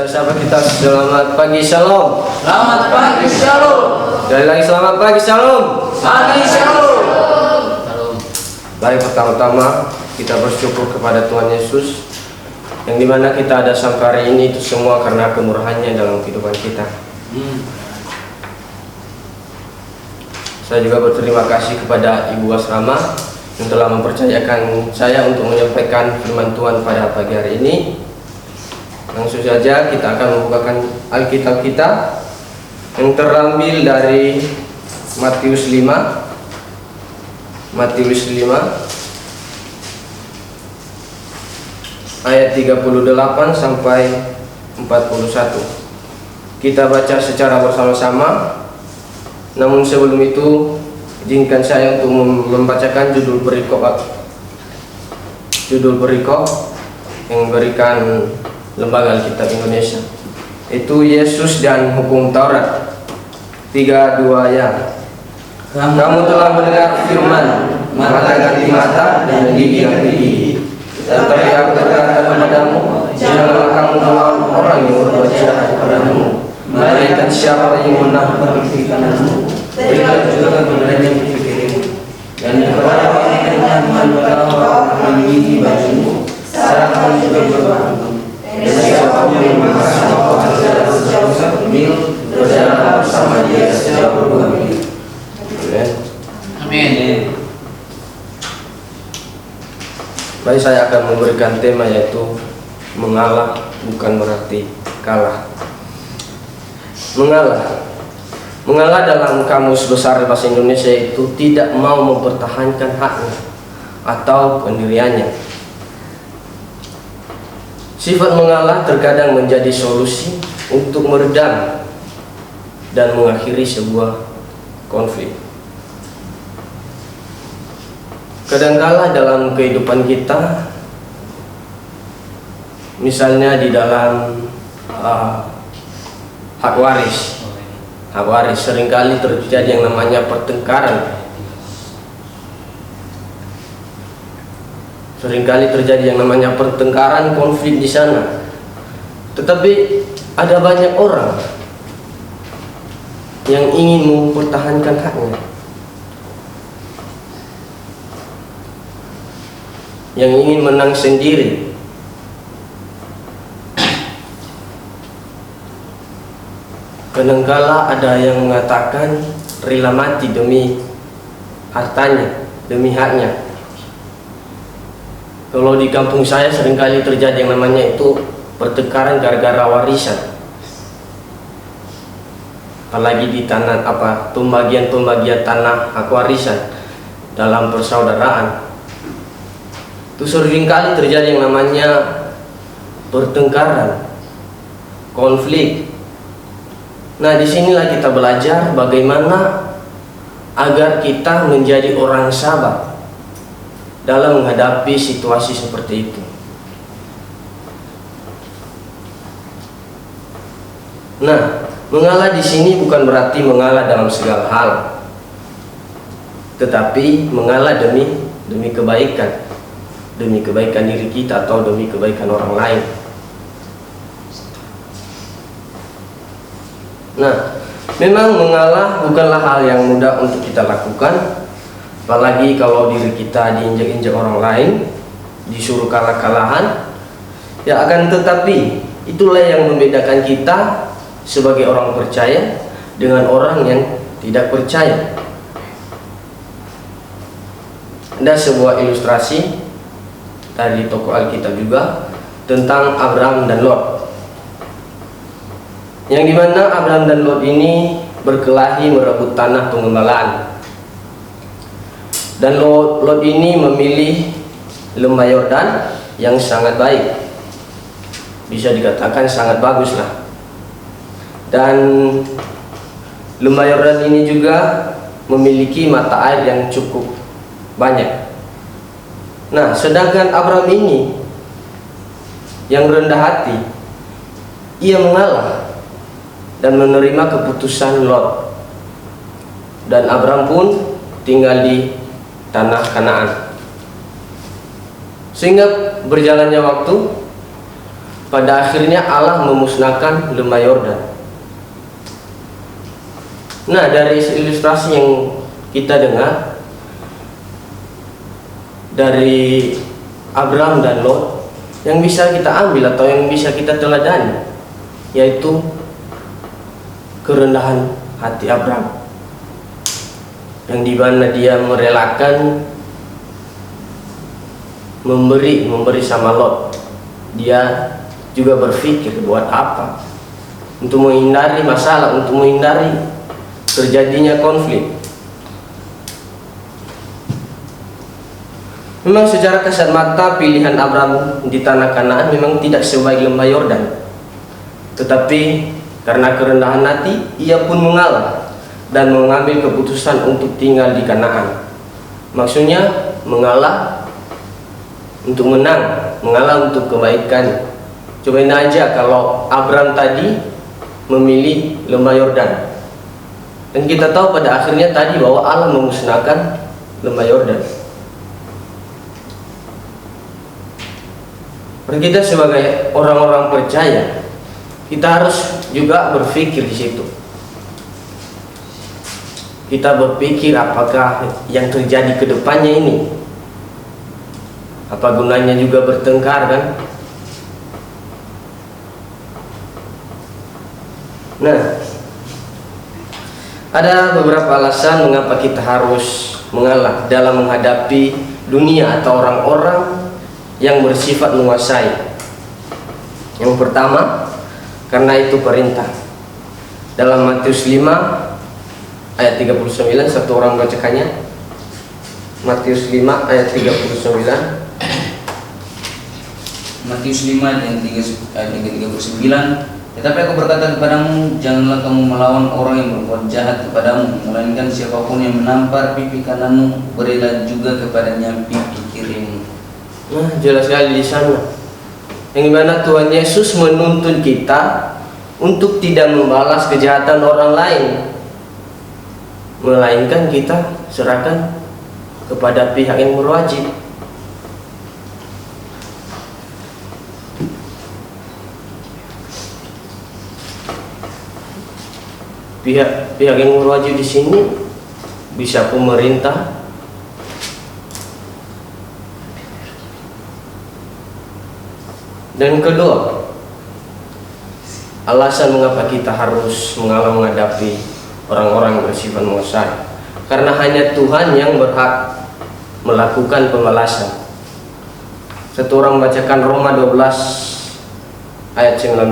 sahabat kita, selamat pagi, shalom. Selamat pagi, shalom. Sekali lagi selamat pagi, shalom. Pagi, shalom. Baik, pertama-tama kita bersyukur kepada Tuhan Yesus, yang dimana kita ada sampai hari ini itu semua karena kemurahannya dalam kehidupan kita. Saya juga berterima kasih kepada Ibu Asrama yang telah mempercayakan saya untuk menyampaikan firman Tuhan pada pagi hari ini. Langsung saja kita akan membukakan Alkitab kita yang terambil dari Matius 5 ayat 38 sampai 41. Kita baca secara bersama-sama. Namun sebelum itu, izinkan saya untuk membacakan judul perikop yang berikan Lembaga Alkitab Indonesia, itu Yesus dan Hukum Taurat 3:2 ya. Kamu telah mendengar firman, mata ganti mata dan gigi ganti gigi. Tetapi aku berkata kepadamu, janganlah kamu melawan orang yang berbuat jahat kepadamu, melainkan siapa yang menampar kiri kananmu, berikan juga kepadanya kiri kirimu. Dan kepada orang yang menampar gigi bajumu, serahkan juga bebanmu. Dan siapa yang mengasah saudara sejauh 1 mil, berjalan bersama dia sejauh 2 mil. Amin. Baik, saya akan memberikan tema yaitu mengalah bukan berarti kalah. Mengalah dalam Kamus Besar Bahasa Indonesia itu tidak mau mempertahankan haknya atau pendiriannya. Sifat mengalah terkadang menjadi solusi untuk meredam dan mengakhiri sebuah konflik. Kadangkala dalam kehidupan kita, misalnya di dalam hak waris seringkali terjadi yang namanya pertengkaran. Konflik di sana. Tetapi ada banyak orang yang ingin mempertahankan haknya, yang ingin menang sendiri. Kadangkala ada yang mengatakan rela mati demi hartanya, demi haknya. Kalau di kampung saya seringkali terjadi yang namanya itu pertengkaran gara-gara warisan. Apalagi di tanah pembagian tanah hak warisan dalam persaudaraan. Itu seringkali terjadi yang namanya pertengkaran, konflik. Nah, disinilah kita belajar bagaimana agar kita menjadi orang sabar dalam menghadapi situasi seperti itu. Nah, mengalah di sini bukan berarti mengalah dalam segala hal, tetapi mengalah demi kebaikan diri kita atau demi kebaikan orang lain. Nah, memang mengalah bukanlah hal yang mudah untuk kita lakukan. Apalagi kalau diri kita diinjak-injak orang lain, disuruh kalah-kalahan. Ya, akan tetapi itulah yang membedakan kita sebagai orang percaya dengan orang yang tidak percaya. Ada sebuah ilustrasi dari tokoh Alkitab juga tentang Abraham dan Lot, yang dimana Abraham dan Lot ini berkelahi merebut tanah pengembalaan. Dan Lot ini memilih lembah Yordan yang sangat baik, bisa dikatakan sangat bagus lah. Dan lembah Yordan ini juga memiliki mata air yang cukup banyak. Nah, sedangkan Abraham ini yang rendah hati, ia mengalah dan menerima keputusan Lot. Dan Abraham pun tinggal di tanah Kanaan. Sehingga berjalannya waktu, pada akhirnya Allah memusnahkan lembah Yordan. Nah, dari ilustrasi yang kita dengar dari Abraham dan Lot, yang bisa kita ambil atau yang bisa kita teladani yaitu kerendahan hati Abraham, yang dimana dia merelakan memberi sama Lot. Dia juga berpikir buat apa, untuk menghindari masalah, untuk menghindari terjadinya konflik. Memang secara kasat mata pilihan Abraham di tanah Kanaan memang tidak sebaik lembah Yordan, tetapi karena kerendahan hati ia pun mengalah dan mengambil keputusan untuk tinggal di Kanaan. Maksudnya mengalah untuk menang, mengalah untuk kebaikan. Cobain aja kalau Abraham tadi memilih lembah Yordan, dan kita tahu pada akhirnya tadi bahwa Allah memusnahkan lembah Yordan. Kita sebagai orang-orang percaya, kita harus juga berpikir di situ. Kita berpikir apakah yang terjadi ke depannya ini, apa gunanya juga bertengkar, kan? Nah, ada beberapa alasan mengapa kita harus mengalah dalam menghadapi dunia atau orang-orang yang bersifat menguasai. Yang pertama, karena itu perintah. Dalam Matius 5 ayat 39, satu orang bacakannya. Matius 5 ayat 39. Matius 5 ayat 39. Tetapi aku berkata kepadamu, janganlah kamu melawan orang yang berbuat jahat kepadamu, melainkan siapapun yang menampar pipi kananmu, berilah juga kepadanya pipi kirimu. Nah, jelas sekali di sana. Yang dimana Tuhan Yesus menuntun kita untuk tidak membalas kejahatan orang lain, melainkan kita serahkan kepada pihak yang berwajib. Pihak yang berwajib di sini bisa pemerintah, dan kedua, alasan mengapa kita harus mengalah menghadapi orang-orang yang bersifat menguasai, karena hanya Tuhan yang berhak melakukan pembalasan. Satu orang bacakan Roma 12 ayat 19.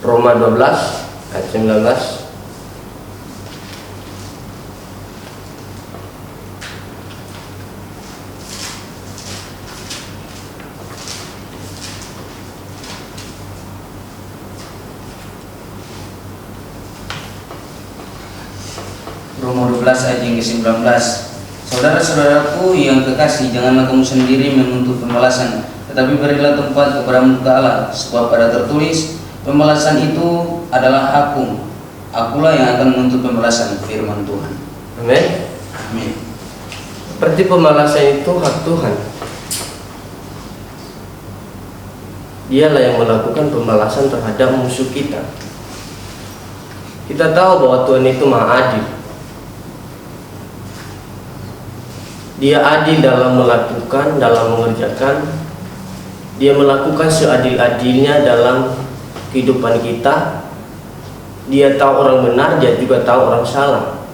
Roma 12 ayat 19. Roma 12 ayat yang ke-19. Saudara-saudaraku yang kekasih, janganlah kamu sendiri menuntut pembalasan, tetapi berilah tempat kepada muka Allah, sebab pada tertulis, pembalasan itu adalah hakku, akulah yang akan menuntut pembalasan, firman Tuhan. Amin. Amin. Berarti pembalasan itu hak Tuhan. Dialah yang melakukan pembalasan terhadap musuh kita. Kita tahu bahwa Tuhan itu Maha Adil. Dia adil dalam melakukan, dalam mengerjakan. Dia melakukan seadil-adilnya dalam kehidupan kita. Dia tahu orang benar, dia juga tahu orang salah.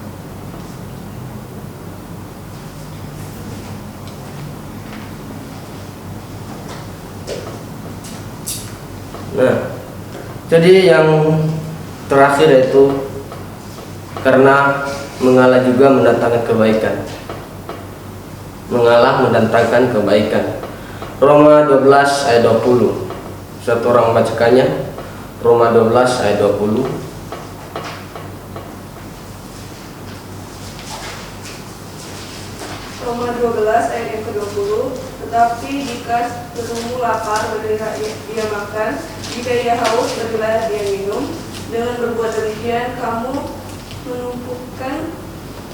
Nah, jadi yang terakhir yaitu karena mengalah juga mendatangkan kebaikan. Mengalah mendatangkan kebaikan. Roma 12 ayat 20. Satu orang bacakannya. Roma 12 ayat 20. Roma 12 ayat yang ke-20. Tetapi jika ketemu lapar, berilah dia makan. Jika ia haus, berilah dia minum. Dengan berbuat demikian, kamu menumpukan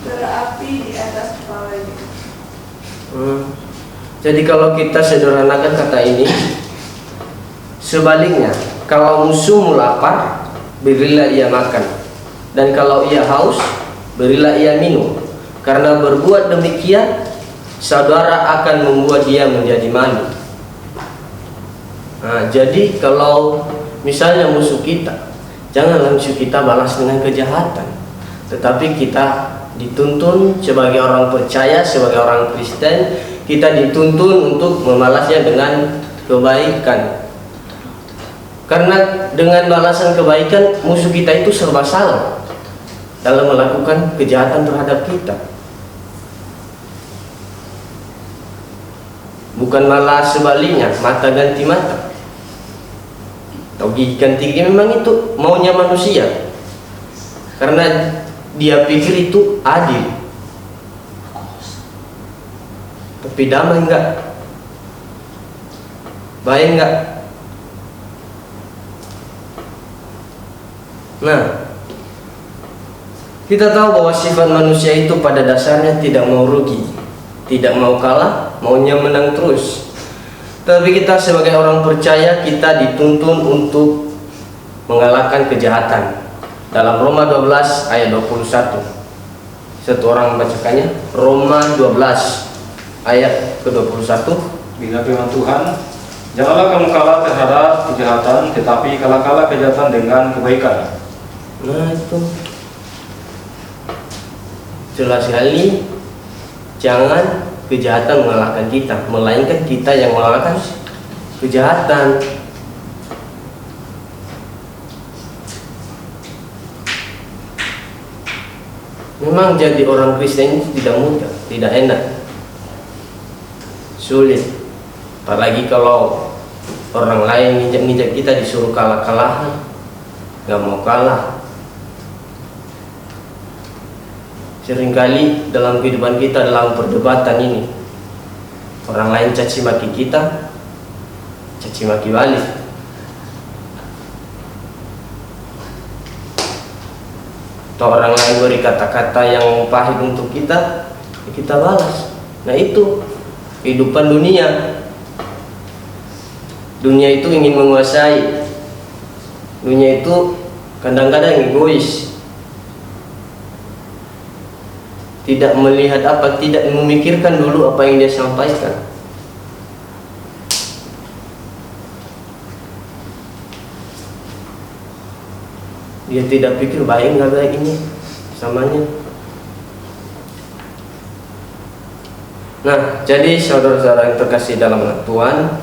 bara api di atas kepalanya. Jadi kalau kita sederhanakan kata ini, Sebaliknya, kalau musuhmu lapar, berilah ia makan, dan kalau ia haus, berilah ia minum. Karena berbuat demikian, saudara akan membuat dia menjadi malu. Nah, jadi kalau misalnya musuh kita, jangan langsung kita balas dengan kejahatan, tetapi kita dituntun sebagai orang percaya, sebagai orang Kristen, kita dituntun untuk membalasnya dengan kebaikan. Karena dengan balasan kebaikan, musuh kita itu serba salah dalam melakukan kejahatan terhadap kita. Bukan malah sebaliknya, mata ganti mata atau gigi ganti gigi. Memang itu maunya manusia, karena dia pikir itu adil. Tapi damai enggak? Baik enggak? Nah, kita tahu bahwa sifat manusia itu pada dasarnya tidak mau rugi, tidak mau kalah, maunya menang terus. Tapi kita sebagai orang percaya, kita dituntun untuk mengalahkan kejahatan. Dalam Roma 12 ayat 21. Satu orang membacakannya. Roma 12 ayat ke-21. Bila firman Tuhan, janganlah kamu kalah terhadap kejahatan, tetapi kalah kejahatan dengan kebaikan. Nah, itu jelas sekali. Jangan kejahatan mengalahkan kita, melainkan kita yang mengalahkan kejahatan. Memang jadi orang Kristen itu tidak mudah, tidak enak, sulit. Apalagi kalau orang lain nginjak kita disuruh kalah-kalahan, nggak mau kalah. Seringkali dalam kehidupan kita, dalam perdebatan ini, orang lain caci maki kita, caci maki balik. Atau orang lain beri kata-kata yang pahit untuk kita, ya kita balas. Nah, itu kehidupan dunia. Dunia itu ingin menguasai. Dunia itu kadang-kadang egois. Tidak melihat apa, tidak memikirkan dulu apa yang dia sampaikan. Dia tidak pikir baik nggak baik ini samanya. Nah, jadi saudara-saudara yang terkasih dalam Tuhan,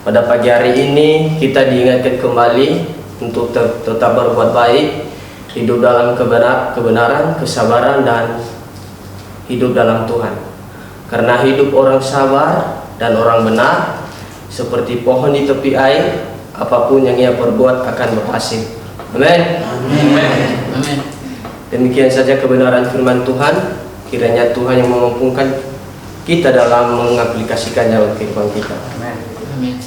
pada pagi hari ini kita diingatkan kembali untuk tetap berbuat baik, hidup dalam kebenaran, kesabaran, dan hidup dalam Tuhan. Karena hidup orang sabar dan orang benar seperti pohon di tepi air, apapun yang ia perbuat akan berhasil. Amin. Amin. Demikian saja kebenaran firman Tuhan. Kiranya Tuhan yang memampukan kita dalam mengaplikasikannya dalam kehidupan kita. Amin.